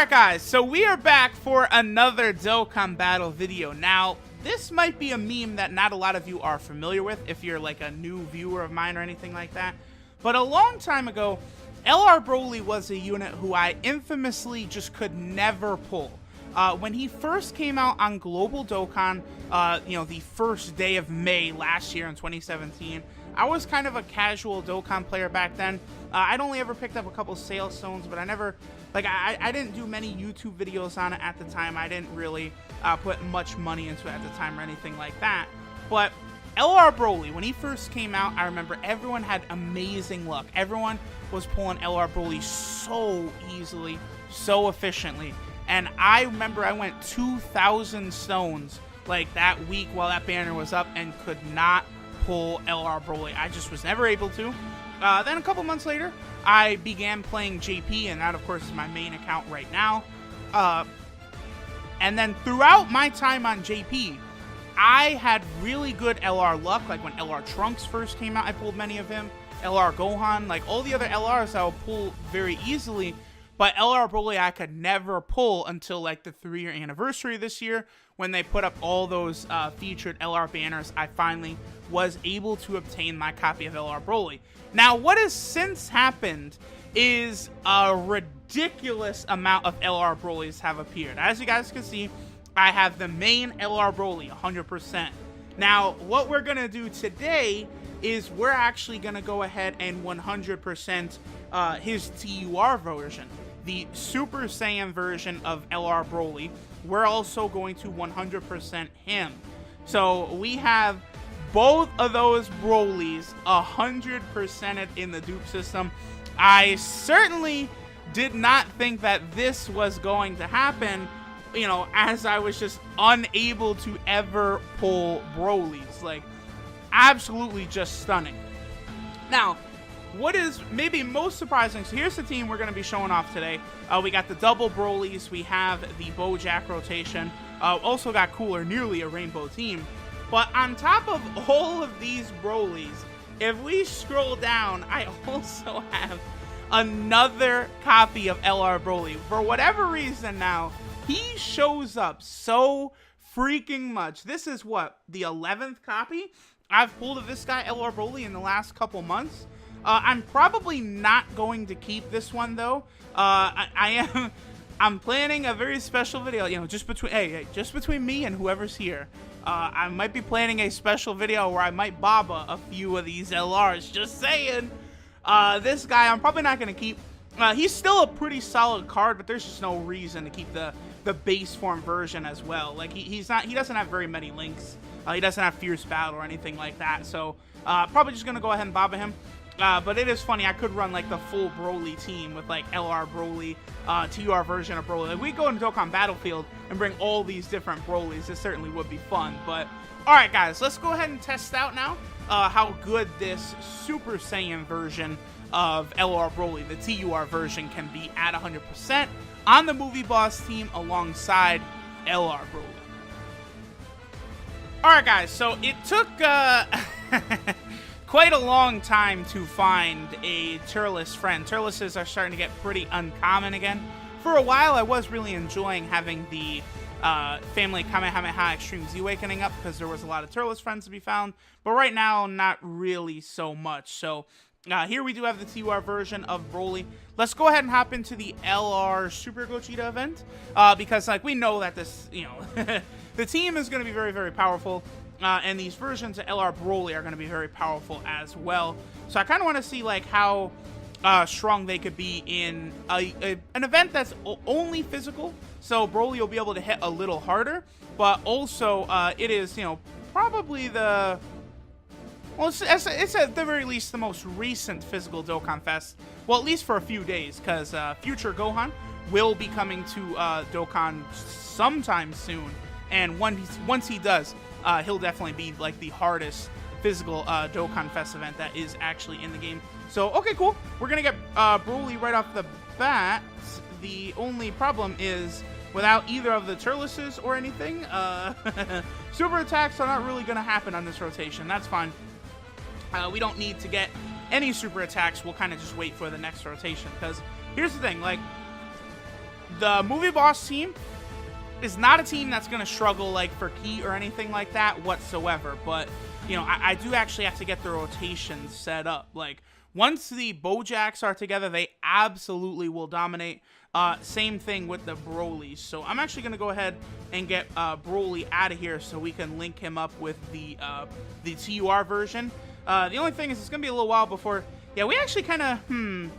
Alright guys, so we are back for another Dokkan Battle video. Now, this might be a meme that not a lot of you are familiar with if you're like a new viewer of mine or anything like that. But a long time ago, LR Broly was a unit who I infamously just could never pull. When he first came out on Global Dokkan, the first day of May last year in 2017, I was kind of a casual Dokkan player back then. I'd only ever picked up a couple Sales Stones, but I never, I didn't do many YouTube videos on it at the time. I didn't really put much money into it at the time or anything like that. But LR Broly, when he first came out, I remember everyone had amazing luck. Everyone was pulling LR Broly so easily, so efficiently. And I remember I went 2,000 stones like that week while that banner was up and could not pull LR Broly. I just was never able to. Then a couple months later, I began playing JP, and that of course is my main account right now. And then throughout my time on JP, I had really good LR luck. Like when LR Trunks first came out, I pulled many of him. LR Gohan, like all the other LRs I would pull very easily. But LR Broly I could never pull until like the 3-year anniversary this year when they put up all those featured LR banners. I finally was able to obtain my copy of LR Broly. Now what has since happened is a ridiculous amount of LR Brolys have appeared. As you guys can see, I have the main LR Broly 100%. Now what we're going to do today is we're actually going to go ahead and 100% his TUR version. The Super Saiyan version of LR Broly, we're also going to 100% him. So we have both of those Brolys 100%ed in the dupe system. I certainly did not think that this was going to happen, you know, as I was just unable to ever pull Brolys. Like, absolutely just stunning. Now, what is maybe most surprising, so here's the team we're going to be showing off today. We got the double Brolys, we have the Bojack rotation, also got Cooler, nearly a rainbow team. But on top of all of these Brolys, if we scroll down, I also have another copy of LR Broly. For whatever reason now, he shows up so freaking much. This is what, the 11th copy I've pulled of this guy, LR Broly, in the last couple months. I'm probably not going to keep this one though. I'm planning a very special video, you know, just between me and whoever's here. I might be planning a special video where I might Baba a few of these LRs, just saying. This guy I'm probably not going to keep. He's still a pretty solid card, but there's just no reason to keep the base form version as well. Like he doesn't have very many links. He doesn't have Fierce Battle or anything like that. So probably just going to go ahead and Baba him. But it is funny, I could run like the full Broly team with like LR Broly, TUR version of Broly. Like we go into Dokkan Battlefield and bring all these different Brolys. It certainly would be fun. But alright guys, let's go ahead and test out now how good this Super Saiyan version of LR Broly, the TUR version, can be at 100% on the Movie Boss team alongside LR Broly. Alright guys, so it took quite a long time to find a Turles friend. Turleses are starting to get pretty uncommon again. For a while, I was really enjoying having the Family Kamehameha Extreme Z Awakening up because there was a lot of Turles friends to be found. But right now, not really so much. So here we do have the TUR version of Broly. Let's go ahead and hop into the LR Super Gogeta event because like we know that this, you know, the team is going to be very, very powerful. And these versions of LR Broly are going to be very powerful as well. So I kind of want to see like how strong they could be in an event that's only physical. So Broly will be able to hit a little harder, but also it is, you know, probably the, well, it's at the very least the most recent physical Dokkan Fest. Well, at least for a few days, because Future Gohan will be coming to Dokkan sometime soon. And once he does, he'll definitely be like the hardest physical Dokkan Fest event that is actually in the game. So, okay, cool. We're going to get Broly right off the bat. The only problem is, without either of the Turleses or anything, super attacks are not really going to happen on this rotation. That's fine. We don't need to get any super attacks. We'll kind of just wait for the next rotation. Because here's the thing, like, the movie boss team is not a team that's going to struggle like for key or anything like that whatsoever. But, you know, I do actually have to get the rotations set up. Like, once the Bojacks are together, they absolutely will dominate. Same thing with the Broly's. So I'm actually going to go ahead and get Broly out of here so we can link him up with the TUR version. The only thing is it's going to be a little while before... Yeah, we actually kind of...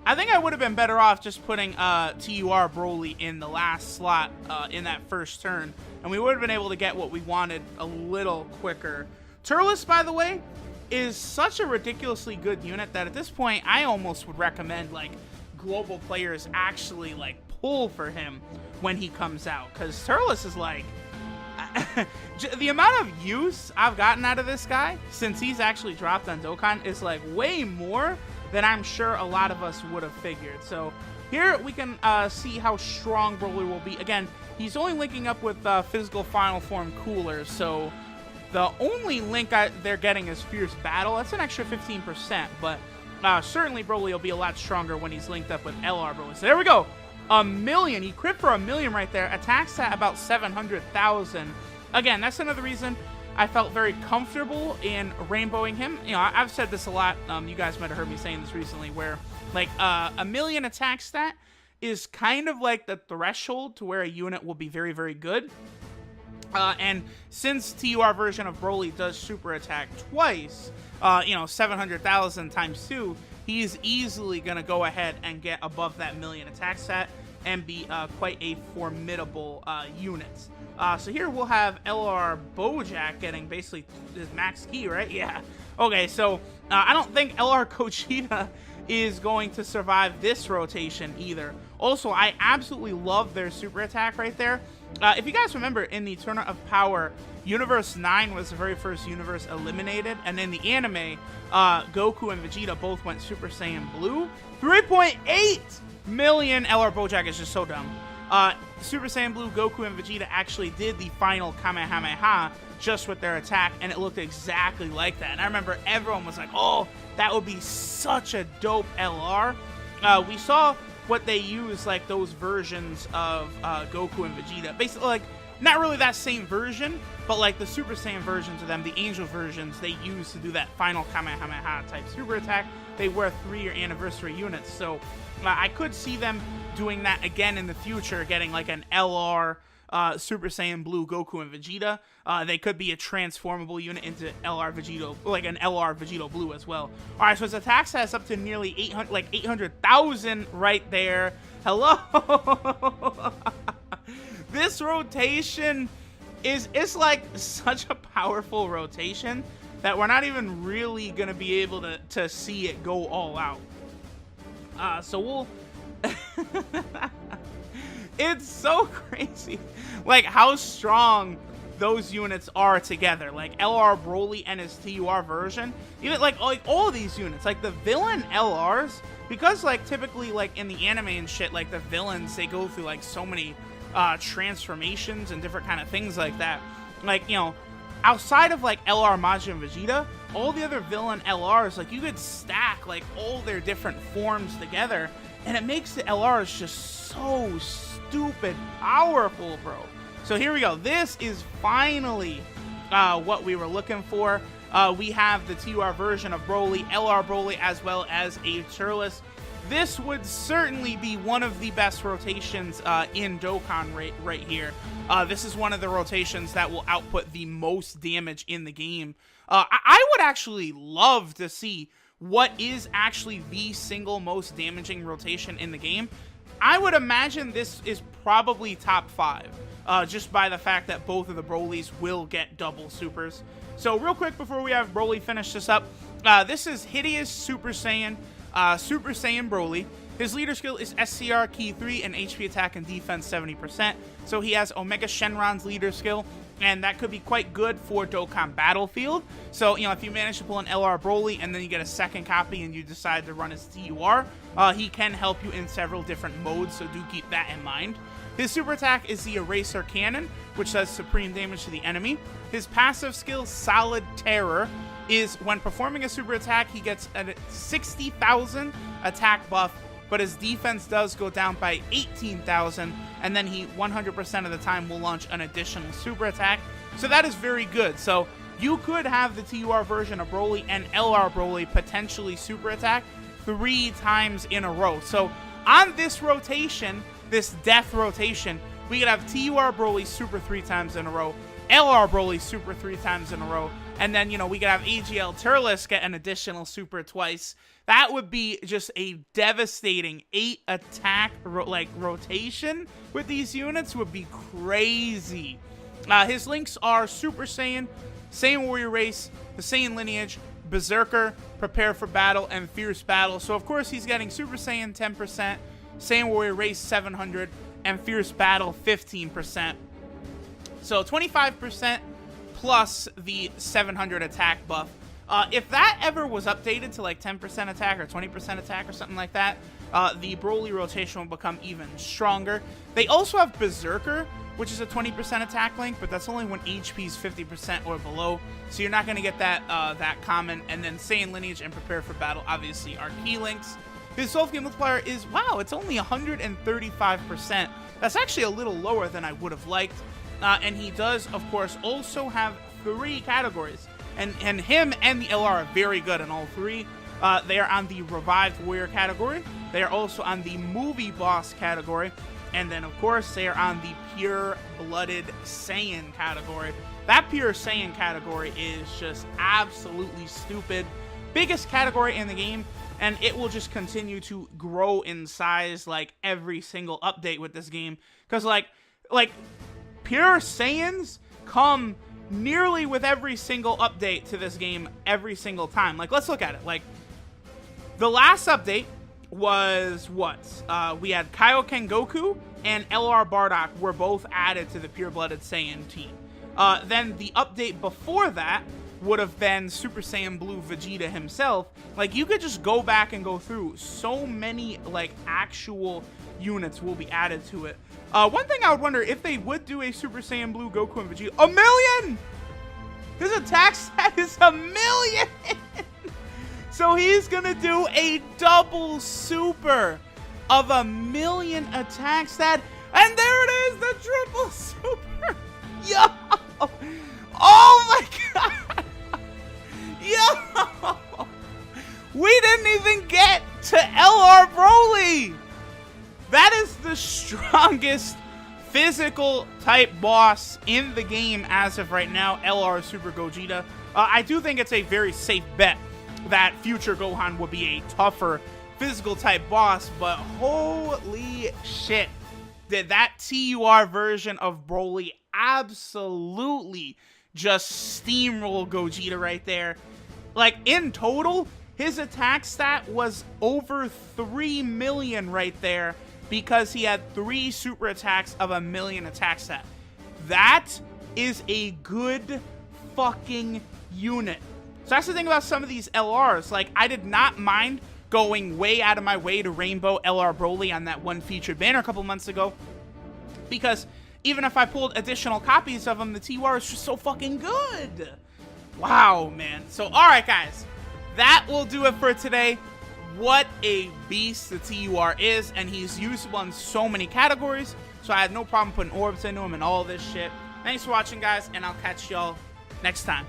I think I would have been better off just putting TUR Broly in the last slot in that first turn, and we would have been able to get what we wanted a little quicker. Turles, by the way, is such a ridiculously good unit that at this point I almost would recommend like global players actually like pull for him when he comes out, because Turles is like the amount of use I've gotten out of this guy since he's actually dropped on Dokkan is like way more than I'm sure a lot of us would have figured. So here we can see how strong Broly will be. Again, he's only linking up with physical final form Cooler, so the only link they're getting is Fierce Battle. That's an extra 15%, but certainly Broly will be a lot stronger when he's linked up with LR Broly. So there we go. 1 million. He crit for 1 million right there. Attacks at about 700,000. Again, that's another reason I felt very comfortable in rainbowing him. You know, I've said this a lot. You guys might have heard me saying this recently, where like 1 million attack stat is kind of like the threshold to where a unit will be very, very good. And since TUR version of Broly does super attack twice, you know, 700,000 times 2, he's easily going to go ahead and get above that 1 million attack stat and be quite a formidable unit. So here we'll have LR Bojack getting basically his max key, right? Yeah. Okay, so I don't think LR Gogeta is going to survive this rotation either. Also, I absolutely love their super attack right there. If you guys remember, in the Tournament of Power, Universe 9 was the very first universe eliminated, and in the anime, Goku and Vegeta both went Super Saiyan Blue. 3.8 million! LR Bojack is just so dumb. Super Saiyan Blue, Goku, and Vegeta actually did the final Kamehameha just with their attack, and it looked exactly like that. And I remember everyone was like, oh, that would be such a dope LR. We saw what they use, like those versions of Goku and Vegeta. Basically, like, not really that same version, but like the Super Saiyan versions of them, the Angel versions, they use to do that final Kamehameha type super attack. They were 3-year anniversary units, so I could see them doing that again in the future, getting like an LR Super Saiyan Blue Goku and Vegeta. They could be a transformable unit into LR Vegito, like an LR Vegito Blue as well. All right, so his attack stats up to nearly 800, like 800,000 right there. Hello. This rotation is like such a powerful rotation that we're not even really gonna be able to see it go all out. So we'll. It's so crazy, like how strong those units are together. Like LR Broly and his TUR version, even like all of these units, like the villain LRs, because like typically like in the anime and shit, like the villains, they go through like so many transformations and different kind of things like that. Like, you know, outside of like LR Majin Vegeta, all the other villain LRs, like you could stack like all their different forms together, and it makes the LRs just so stupid powerful, bro. So here we go. This is finally what we were looking for. We have the TUR version of Broly, LR Broly, as well as a Turles. This would certainly be one of the best rotations in Dokkan right here. This is one of the rotations that will output the most damage in the game. I would actually love to see what is actually the single most damaging rotation in the game. I would imagine this is probably top 5, just by the fact that both of the Brolys will get double supers. So real quick before we have Broly finish this up, this is Hideous Super Saiyan, Super Saiyan Broly. His leader skill is SCR Key 3 and HP attack and defense 70%. So he has Omega Shenron's leader skill, and that could be quite good for Dokkan Battlefield. So, you know, if you manage to pull an LR Broly and then you get a second copy and you decide to run his TUR, he can help you in several different modes, so do keep that in mind. His super attack is the Eraser Cannon, which does supreme damage to the enemy. His passive skill, Solid Terror, is when performing a super attack, he gets a 60,000 attack buff but his defense does go down by 18,000, and then he 100% of the time will launch an additional super attack. So that is very good. So you could have the TUR version of Broly and LR Broly potentially super attack 3 times in a row. So on this rotation, this death rotation, we could have TUR Broly super 3 times in a row, LR Broly super 3 times in a row, and then, you know, we could have AGL Turles get an additional super twice. That would be just a devastating 8 attack rotation with these units. Would be crazy. His links are Super Saiyan, Saiyan Warrior Race, the Saiyan Lineage, Berserker, Prepare for Battle, and Fierce Battle. So of course he's getting Super Saiyan 10%, Saiyan Warrior Race 700, and Fierce Battle 15%. So 25% plus the 700 attack buff. If that ever was updated to like 10% attack or 20% attack or something like that, the Broly rotation will become even stronger. They also have Berserker, which is a 20% attack link, but that's only when HP is 50% or below, so you're not going to get that that common. And then Saiyan Lineage and Prepare for Battle obviously are key links. His Soul Game multiplier is, wow, it's only 135%. That's actually a little lower than I would have liked. And he does, of course, also have 3 categories. And him and the LR are very good in all 3. They are on the Revived Warrior category. They are also on the Movie Boss category. And then, of course, they are on the Pure-Blooded Saiyan category. That Pure Saiyan category is just absolutely stupid. Biggest category in the game, and it will just continue to grow in size like every single update with this game. Because, like Pure Saiyans come nearly with every single update to this game every single time. Like, let's look at it. Like, the last update was what? We had Kaioken Goku and LR Bardock were both added to the Pure-Blooded Saiyan team. Then the update before that would have been Super Saiyan Blue Vegeta himself. Like, you could just go back and go through so many, like, actual units will be added to it. One thing I would wonder, if they would do a Super Saiyan Blue Goku and Vegeta, 1 million! His attack stat is 1 million! So he's gonna do a double super of 1 million attack stat, and there it is, the triple super! Yo! Oh my god! Yo! We didn't even get to LR Broly! That is the strongest physical type boss in the game as of right now, LR Super Gogeta. I do think it's a very safe bet that future Gohan will be a tougher physical type boss, but holy shit, did that TUR version of Broly absolutely just steamroll Gogeta right there. Like, in total, his attack stat was over 3 million right there, because he had 3 super attacks of 1 million attack stat. That is a good fucking unit. So that's the thing about some of these LRs. Like, I did not mind going way out of my way to Rainbow LR Broly on that one featured banner a couple months ago, because even if I pulled additional copies of him, the TUR is just so fucking good. Wow, man. So, alright, guys. That will do it for today. What a beast the TUR is, and he's usable in so many categories, so I had no problem putting orbs into him and all this shit. Thanks for watching, guys, and I'll catch y'all next time.